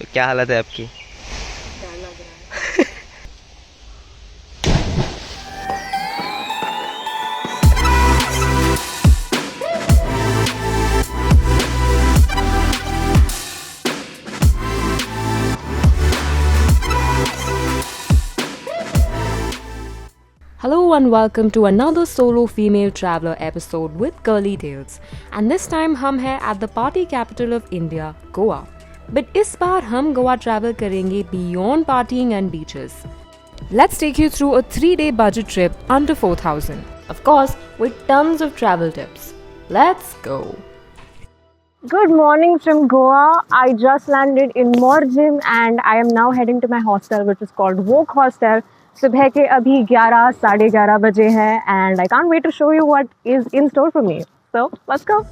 तो क्या हालत है आपकी? डर लग रहा है। Hello and welcome to another solo female traveler episode with Curly Tales. And this time हम हैं at the party capital of India, Goa. But इस बार हम Goa travel करेंगे beyond partying and beaches. Let's take you through a 3-day budget trip under 4,000. Of course, with tons of travel tips. Let's go. Good morning from Goa. I just landed in Morjim and I am now heading to my hostel which is called Woke Hostel. सुबह के अभी 11 साढ़े 11 बजे हैं and I can't wait to show you what is in store for me. So let's go.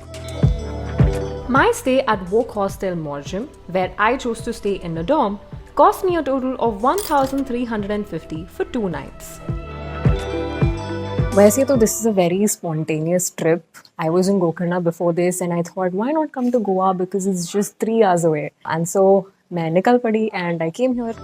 My stay at Woke Hostel Morjim, where I chose to stay in a dorm, cost me a total of 1,350 for 2 nights. वैसे तो this is a very spontaneous trip. I was in Gokarna before this and I thought why not come to Goa because it's just 3 hours away. And so मैं निकल पड़ी and I came here.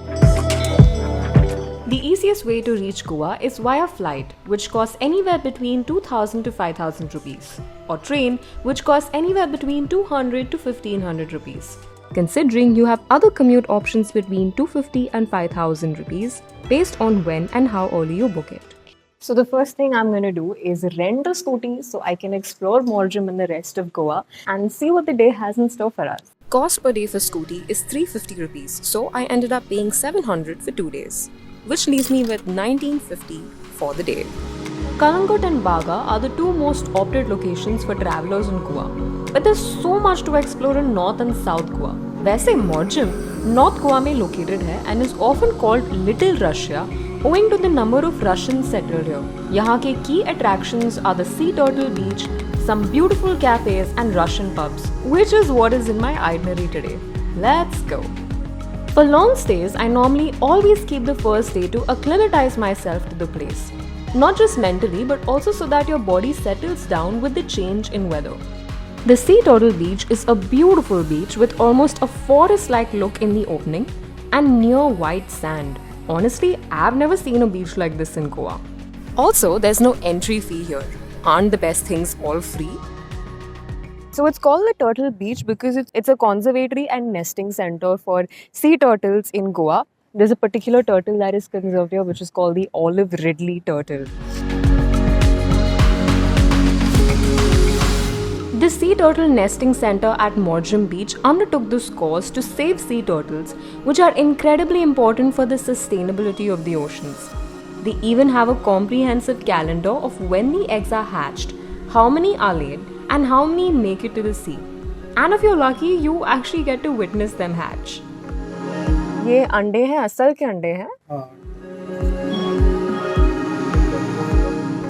The easiest way to reach Goa is via flight, which costs anywhere between 2,000 to 5,000 rupees, or train, which costs anywhere between 200 to 1,500 rupees. Considering you have other commute options between 250 and 5,000 rupees based on when and how early you book it. So the first thing I'm going to do is rent a scooty so I can explore Morjim and the rest of Goa and see what the day has in store for us. Cost per day for scooty is 350 rupees, so I ended up paying 700 for 2 days, which leaves me with 1950 for the day. Kalangut and Baga are the two most opted locations for travelers in Goa. But there's so much to explore in North and South Goa. वैसे Morjim, North Goa में located है and is often called Little Russia owing to the number of Russians settled here. यहाँ के key attractions are the Sea Turtle Beach, some beautiful cafes and Russian pubs, which is what is in my itinerary today. Let's go. For long stays, I normally always keep the first day to acclimatize myself to the place. Not just mentally, but also so that your body settles down with the change in weather. The Sea Turtle Beach is a beautiful beach with almost a forest-like look in the opening and near white sand. Honestly, I've never seen a beach like this in Goa. Also, there's no entry fee here. Aren't the best things all free? So it's called the Turtle Beach because it's a conservatory and nesting center for sea turtles in Goa. There's a particular turtle that is conserved here which is called the olive ridley turtle. The Sea Turtle Nesting Center at Morjim Beach undertook this cause to save sea turtles, which are incredibly important for the sustainability of the oceans. They even have a comprehensive calendar of when the eggs are hatched, how many are laid, and how many make it to the sea. And if you're lucky, you actually get to witness them hatch. ये अंडे हैं, असल के अंडे हैं.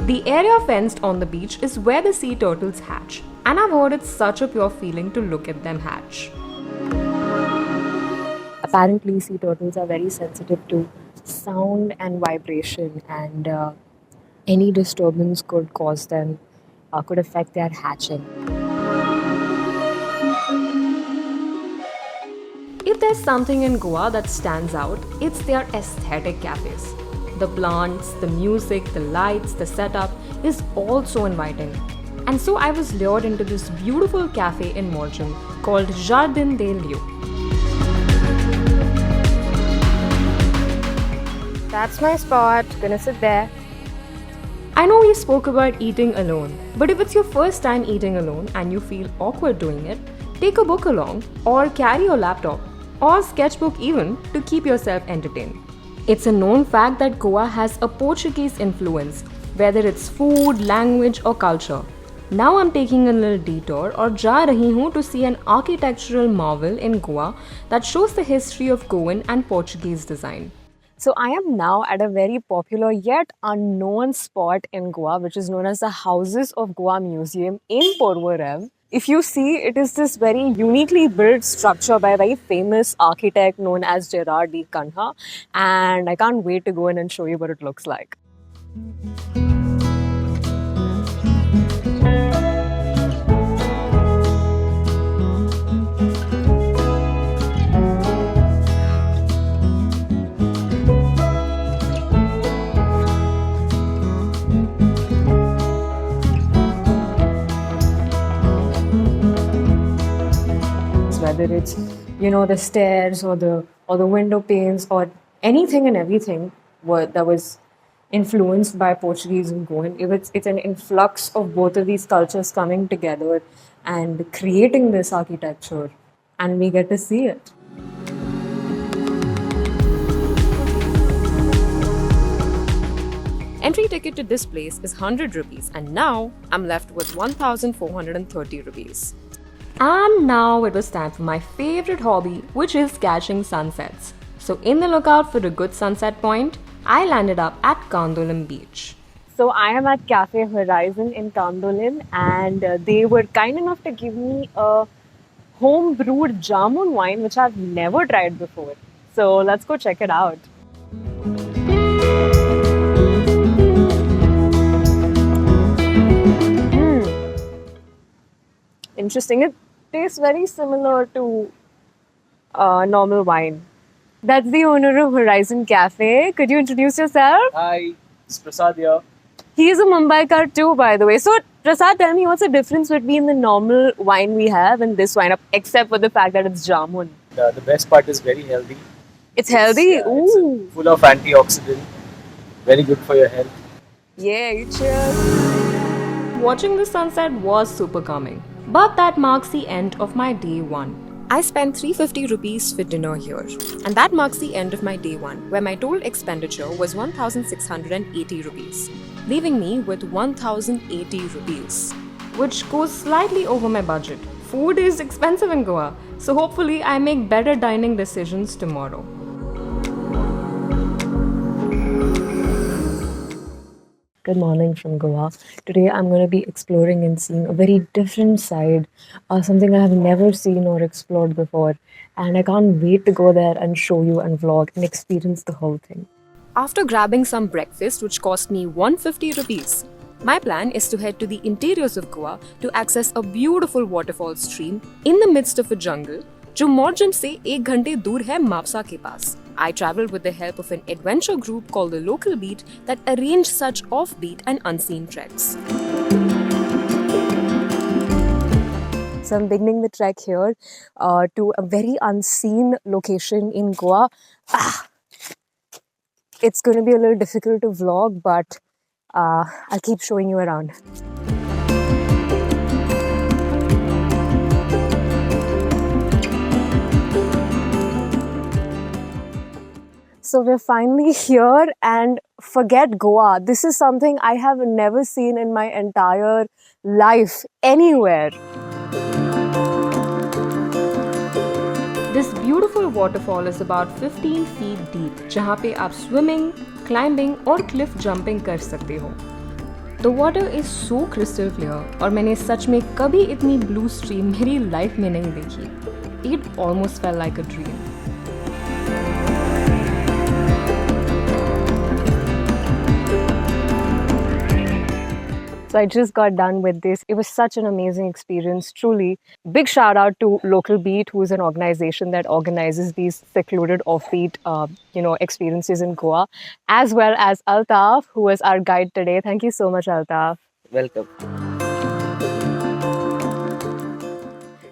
The area fenced on the beach is where the sea turtles hatch, and I've heard it's such a pure feeling to look at them hatch. Apparently, sea turtles are very sensitive to sound and vibration, and any disturbance could cause them, could affect their hatching. If there's something in Goa that stands out, it's their aesthetic cafes. The plants, the music, the lights, the setup is all so inviting. And so I was lured into this beautiful cafe in Morjim called Jardin des Lieux. That's my spot. Gonna sit there. I know we spoke about eating alone, but if it's your first time eating alone and you feel awkward doing it, take a book along or carry your laptop or sketchbook even to keep yourself entertained. It's a known fact that Goa has a Portuguese influence, whether it's food, language or culture. Now I'm taking a little detour और जा रही हूँ to see an architectural marvel in Goa that shows the history of Goan and Portuguese design. So I am now at a very popular yet unknown spot in Goa, which is known as the Houses of Goa Museum in Porvorim. If you see, it is this very uniquely built structure by a very famous architect known as Gerard D. Kanha, and I can't wait to go in and show you what it looks like. whether it's, you know, the stairs or the window panes or anything and everything that was influenced by Portuguese and Goan. It's an influx of both of these cultures coming together and creating this architecture, and we get to see it. Entry ticket to this place is 100 rupees, and now I'm left with 1430 rupees. And now it was time for my favorite hobby, which is catching sunsets. So in the lookout for a good sunset point, I landed up at Kandolim Beach. So I am at Cafe Horizon in Kandolim, and they were kind enough to give me a home brewed jamun wine, which I've never tried before. So let's go check it out. Interesting. It tastes very similar to normal wine. That's the owner of Horizon Cafe. Could you introduce yourself? Hi, it's Prasad here. He's a Mumbaikar too, by the way. So, Prasad, tell me what's the difference between the normal wine we have and this wine, except for the fact that it's jamun? The best part is very healthy. It's healthy? It's Ooh. full of antioxidant. Very good for your health. Yeah, cheers. Watching the sunset was super calming. But that marks the end of my day one. I spent 350 rupees for dinner here. And that marks the end of my day one, where my total expenditure was 1680 rupees, leaving me with 1080 rupees, which goes slightly over my budget. Food is expensive in Goa, so hopefully I make better dining decisions tomorrow. Good morning from Goa. Today I'm going to be exploring and seeing a very different side, something I have never seen or explored before, and I can't wait to go there and show you and vlog and experience the whole thing. After grabbing some breakfast, which cost me 150 rupees, my plan is to head to the interiors of Goa to access a beautiful waterfall stream in the midst of a jungle, जो मॉर्जिम से 1 घंटे दूर है मापसा के पास. I traveled with the help of an adventure group called the Local Beat that arranged such offbeat and unseen treks. So I'm beginning the trek here to a very unseen location in Goa. It's going to be a little difficult to vlog, but I'll keep showing you around. So we're finally here, and forget Goa. This is something I have never seen in my entire life anywhere. This beautiful waterfall is about 15 feet deep, जहाँ पे आप swimming, climbing और cliff jumping कर सकते हो. The water is so crystal clear, और मैंने सच में कभी इतनी blue stream मेरी life में नहीं देखी. It almost felt like a dream. So I just got done with this. It was such an amazing experience, truly. Big shout out to Local Beat, who is an organization that organizes these secluded offbeat, experiences in Goa, as well as Altaf, who was our guide today. Thank you so much, Altaf. Welcome.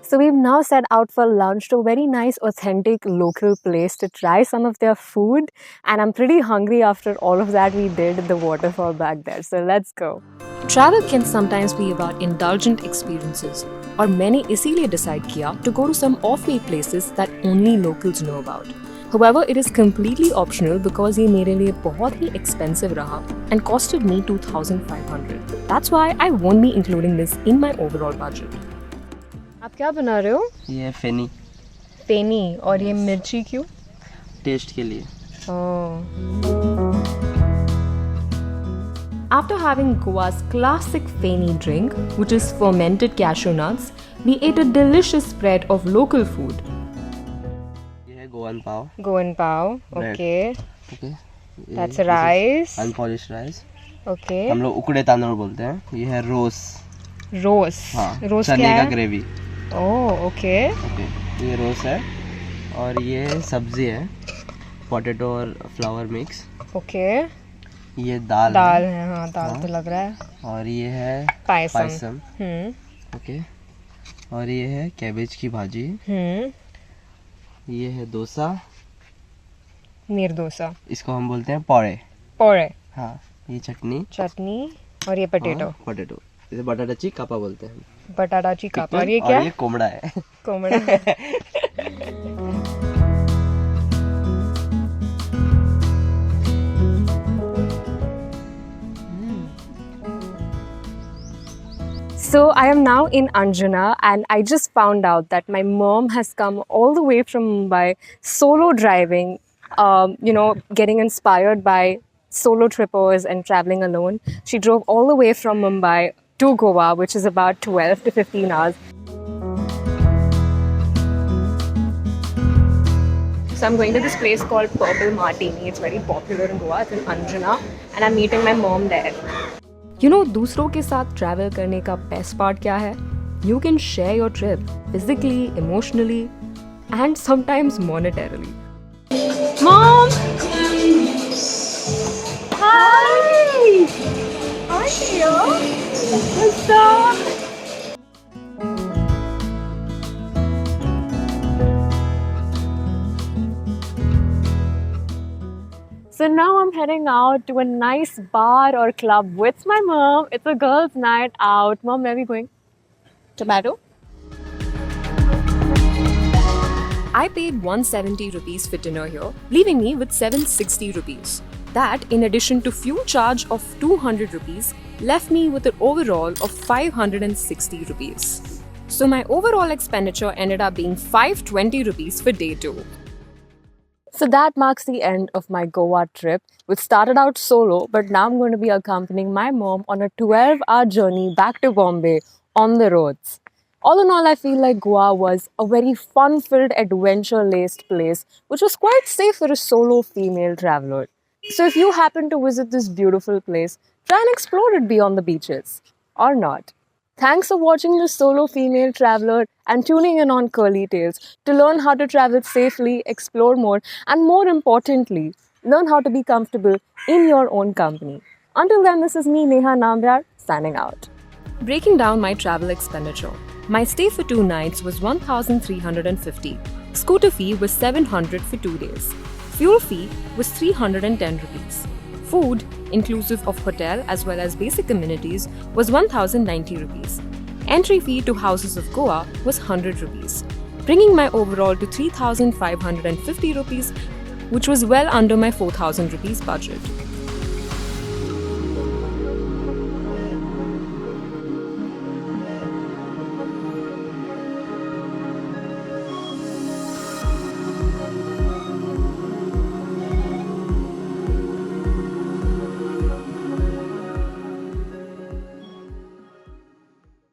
So we've now set out for lunch to a very nice, authentic local place to try some of their food. And I'm pretty hungry after all of that we did at the waterfall back there. So let's go. Travel can sometimes be about indulgent experiences, और मैंने इसीलिए decide किया to go to some offbeat places that only locals know about. However, it is completely optional because ये मेरे लिए बहुत ही expensive रहा and costed me 2,500. That's why I won't be including this in my overall budget. आप क्या बना रहे हो? ये फेनी. फेनी, और ये मिर्ची क्यों? टेस्ट के लिए. After having Goa's classic Feni drink, which is fermented cashew nuts, we ate a delicious spread of local food. ये है गोवन पाव. Goan pao, Bread. okay. Okay. That's rice. Unpolished rice. Okay. हम लोग उकड़े तांदूल बोलते हैं. ये है रोस. Rose. हाँ. Rose चने क्या का है? ग्रेवी. Oh, okay. Okay. ये रोस है और ये सब्जी है. पोटैटो और फ्लावर मिक्स. Okay. ये दाल है, हाँ, दाल हाँ. तो लग रहा है. और ये है पायसम. पायसम. ओके. और ये है कैबेज की भाजी. ये है डोसा, निर्दोसा, इसको हम बोलते हैं पोड़े। पोड़े, हाँ, ये चटनी चटनी और ये पोटैटो, पोटैटो, इसे बटाटा ची कापा बोलते हैं हम। बटाटा ची कापा। और ये क्या ये कोमड़ा है। कोमड़ा। So I am now in Anjuna and I just found out that my mom has come all the way from Mumbai solo driving, getting inspired by solo trippers and traveling alone. She drove all the way from Mumbai to Goa, which is about 12 to 15 hours. So I'm going to this place called Purple Martini. It's very popular in Goa. It's in Anjuna and I'm meeting my mom there. You know, दूसरों के साथ travel करने का best part क्या है? You can share your trip physically, emotionally, and sometimes monetarily. Mom! Hi! How are you? What's up? So now I'm heading out to a nice bar or club with my mom. It's a girls' night out. Mom, where are we going? Tomato? I paid 170 rupees for dinner here, leaving me with 760 rupees. That, in addition to fuel charge of 200 rupees, left me with an overall of 560 rupees. So my overall expenditure ended up being 520 rupees for day 2. So that marks the end of my Goa trip, which started out solo, but now I'm going to be accompanying my mom on a 12-hour journey back to Bombay on the roads. All in all, I feel like Goa was a very fun-filled, adventure-laced place, which was quite safe for a solo female traveler. So if you happen to visit this beautiful place, try and explore it beyond the beaches. Or not. Thanks for watching the solo female traveler and tuning in on Curly Tales to learn how to travel safely, explore more, and more importantly, learn how to be comfortable in your own company. Until then, this is me, Neha Nambyar, signing out. Breaking down my travel expenditure. My stay for 2 nights was 1,350. Scooter fee was 700 for 2 days. Fuel fee was 310 rupees. Food, inclusive of hotel as well as basic amenities, was 1,090 rupees. Entry fee to Houses of Goa was 100 rupees, bringing my overall to 3,550 rupees, which was well under my 4,000 rupees budget.